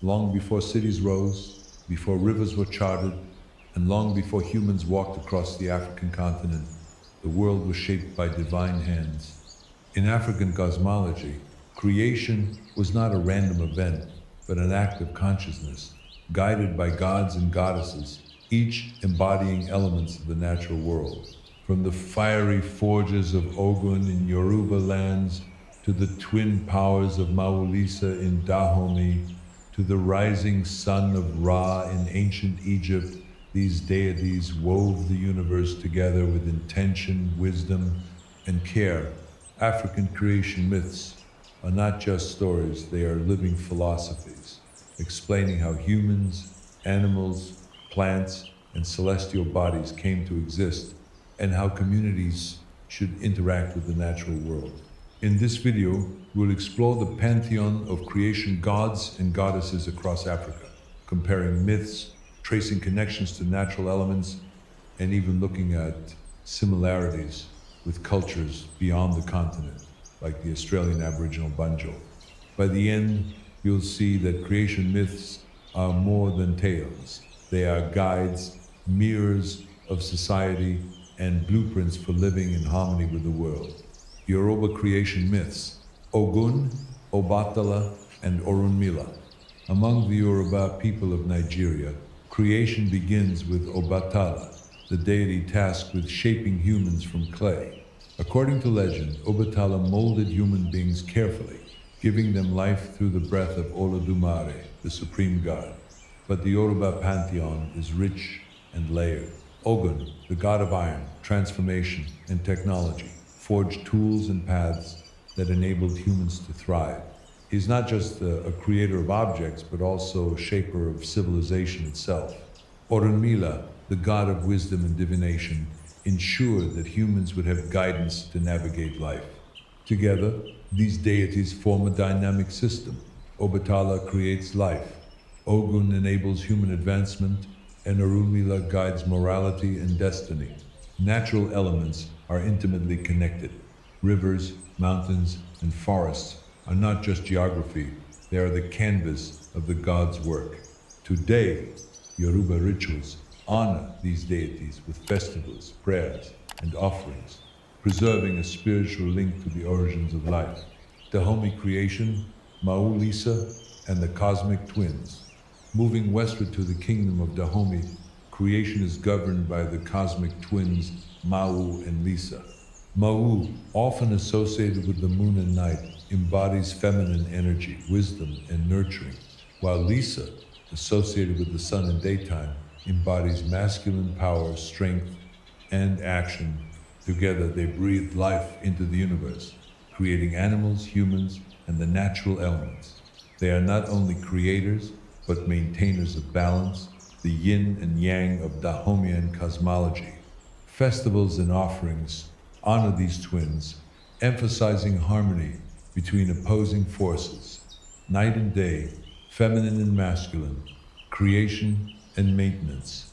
Long before cities rose, before rivers were charted, and long before humans walked across the African continent, the world was shaped by divine hands. In African cosmology, creation was not a random event, but an act of consciousness, guided by gods and goddesses, each embodying elements of the natural world. From the fiery forges of Ogun in Yoruba lands, to the twin powers of Mawu-Lisa in Dahomey, to the rising sun of Ra in ancient Egypt, these deities wove the universe together with intention, wisdom, and care. African creation myths are not just stories, they are living philosophies, explaining how humans, animals, plants, and celestial bodies came to exist, and how communities should interact with the natural world. In this video, we'll explore the pantheon of creation gods and goddesses across Africa, comparing myths, tracing connections to natural elements, and even looking at similarities with cultures beyond the continent, like the Australian Aboriginal Bunjil. By the end, you'll see that creation myths are more than tales. They are guides, mirrors of society, and blueprints for living in harmony with the world. Yoruba creation myths: Ogun, Obatala, and Orunmila. Among the Yoruba people of Nigeria, creation begins with Obatala, the deity tasked with shaping humans from clay. According to legend, Obatala molded human beings carefully, giving them life through the breath of Olodumare, the supreme god. But the Yoruba pantheon is rich and layered. Ogun, the god of iron, transformation, and technology, forged tools and paths that enabled humans to thrive. He's not just a creator of objects, but also a shaper of civilization itself. Orunmila, the god of wisdom and divination, ensured that humans would have guidance to navigate life. Together, these deities form a dynamic system. Obatala creates life, Ogun enables human advancement, and Orunmila guides morality and destiny. Natural elements are intimately connected. Rivers, mountains, and forests are not just geography, they are the canvas of the gods' work. Today, Yoruba rituals honor these deities with festivals, prayers, and offerings, preserving a spiritual link to the origins of life. Dahomey creation, Mawu-Lisa, and the cosmic twins. Moving westward to the kingdom of Dahomey, creation is governed by the cosmic twins Mawu and Lisa. Mawu, often associated with the moon and night, embodies feminine energy, wisdom, and nurturing, while Lisa, associated with the sun and daytime, embodies masculine power, strength, and action. Together, they breathe life into the universe, creating animals, humans, and the natural elements. They are not only creators, but maintainers of balance, the yin and yang of Dahomean cosmology. Festivals and offerings honor these twins, emphasizing harmony between opposing forces, night and day, feminine and masculine, creation and maintenance.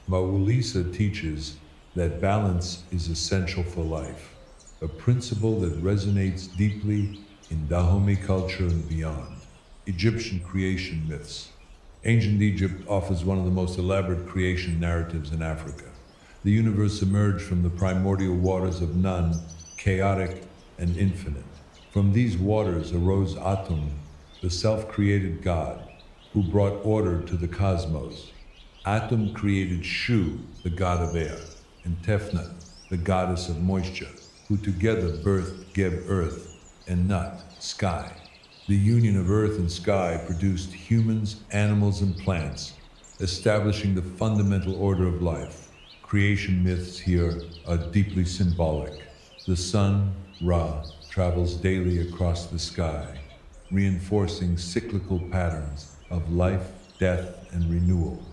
Mawu-Lisa teaches that balance is essential for life, a principle that resonates deeply in Dahomey culture and beyond. Egyptian creation myths. Ancient Egypt offers one of the most elaborate creation narratives in Africa. The universe emerged from the primordial waters of Nun, chaotic and infinite. From these waters arose Atum, the self-created god, who brought order to the cosmos. Atum created Shu, the god of air, and Tefnut, the goddess of moisture, who together birthed Geb, earth, and Nut, sky. The union of earth and sky produced humans, animals, and plants, establishing the fundamental order of life. Creation myths here are deeply symbolic. The sun, Ra, travels daily across the sky, reinforcing cyclical patterns of life, death, and renewal.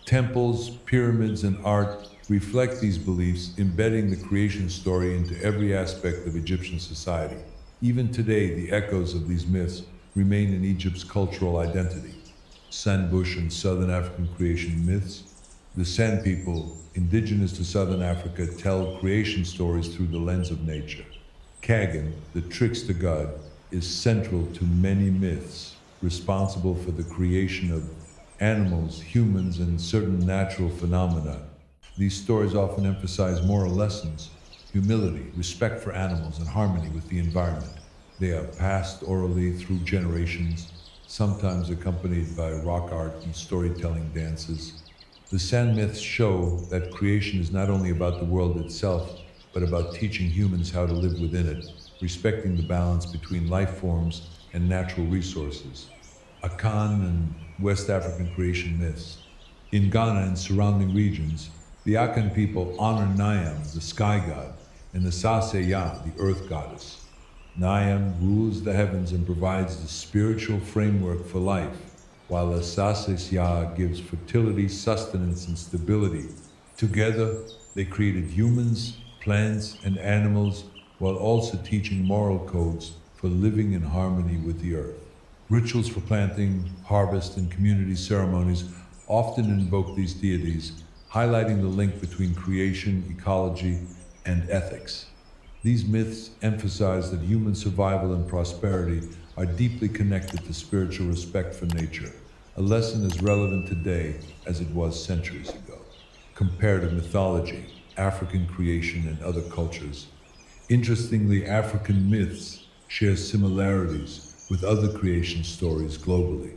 Temples, pyramids, and art reflect these beliefs, embedding the creation story into every aspect of Egyptian society. Even today, the echoes of these myths remain in Egypt's cultural identity. Sandbush and Southern African creation myths. The San people, indigenous to Southern Africa, tell creation stories through the lens of nature. Kagan, the trickster god, is central to many myths. responsible for the creation of animals, humans, and certain natural phenomena. These stories often emphasize moral lessons, humility, respect for animals, and harmony with the environment. They are passed orally through generations, sometimes accompanied by rock art and storytelling dances. The sand myths show that creation is not only about the world itself, but about teaching humans how to live within it, respecting the balance between life forms and natural resources. Akan and West African creation myths. In Ghana and surrounding regions, the Akan people honor Nyame, the sky god, and Asase Yaa, the earth goddess. Nyame rules the heavens and provides the spiritual framework for life, while Asase Yaa gives fertility, sustenance, and stability. Together, they created humans, plants, and animals, while also teaching moral codes for living in harmony with the earth. Rituals for planting, harvest, and community ceremonies often invoke these deities, highlighting the link between creation, ecology, and ethics. These myths emphasize that human survival and prosperity are deeply connected to spiritual respect for nature, a lesson as relevant today as it was centuries ago. Compared to mythology, African creation, and other cultures. Interestingly, African myths share similarities with other creation stories globally.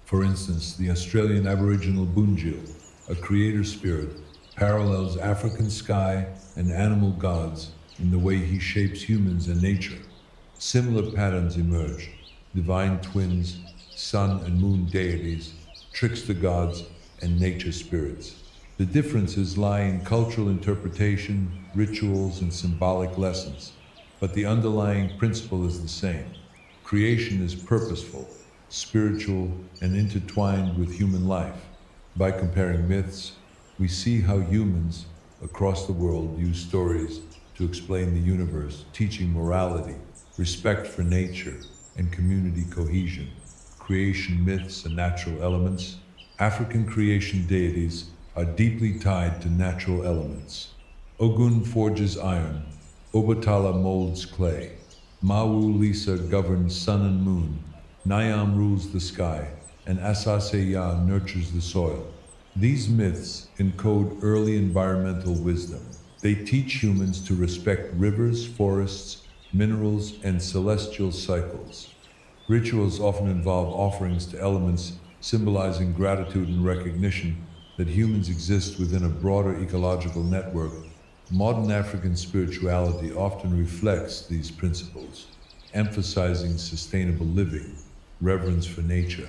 For instance, the Australian Aboriginal Bunjil, a creator spirit, parallels African sky and animal gods in the way he shapes humans and nature. Similar patterns emerge: divine twins, sun and moon deities, trickster gods, and nature spirits. The differences lie in cultural interpretation, rituals, and symbolic lessons, but the underlying principle is the same. Creation is purposeful, spiritual, and intertwined with human life. By comparing myths, we see how humans across the world use stories to explain the universe, teaching morality, respect for nature, and community cohesion. Creation myths and natural elements. African creation deities are deeply tied to natural elements. Ogun forges iron, Obatala molds clay, Mawu-Lisa governs sun and moon, Nyame rules the sky, and Asase Yaa nurtures the soil. These myths encode early environmental wisdom. They teach humans to respect rivers, forests, minerals, and celestial cycles. Rituals often involve offerings to elements, symbolizing gratitude and recognition that humans exist within a broader ecological network. Modern African spirituality often reflects these principles, emphasizing sustainable living, reverence for nature,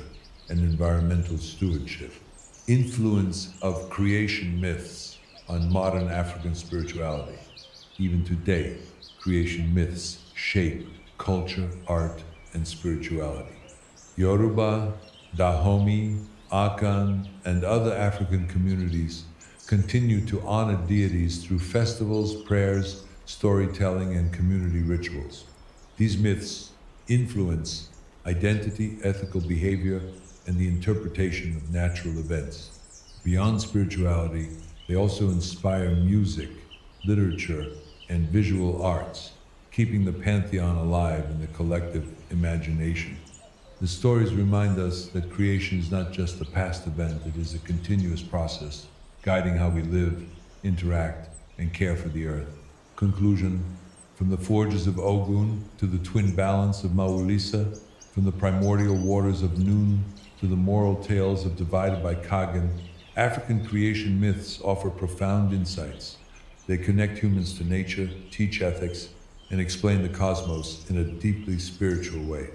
and environmental stewardship. Influence of creation myths on modern African spirituality. Even today, creation myths shape culture, art, and spirituality. Yoruba, Dahomey, Akan, and other African communities continue to honor deities through festivals, prayers, storytelling, and community rituals. These myths influence identity, ethical behavior, and the interpretation of natural events. Beyond spirituality, they also inspire music, literature, and visual arts, keeping the pantheon alive in the collective imagination. The stories remind us that creation is not just a past event, it is a continuous process, guiding how we live, interact, and care for the earth. Conclusion: from the forges of Ogun to the twin balance of Mawu-Lisa, from the primordial waters of Noon to the moral tales of Divided by Kagan, African creation myths offer profound insights. They connect humans to nature, teach ethics, and explain the cosmos in a deeply spiritual way.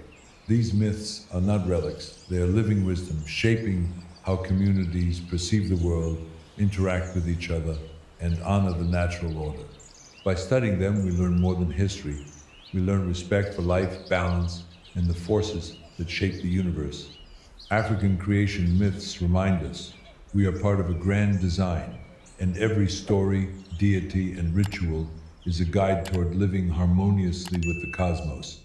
These myths are not relics, they are living wisdom, shaping how communities perceive the world, interact with each other, and honor the natural order. By studying them, we learn more than history. We learn respect for life, balance, and the forces that shape the universe. African creation myths remind us we are part of a grand design, and every story, deity, and ritual is a guide toward living harmoniously with the cosmos.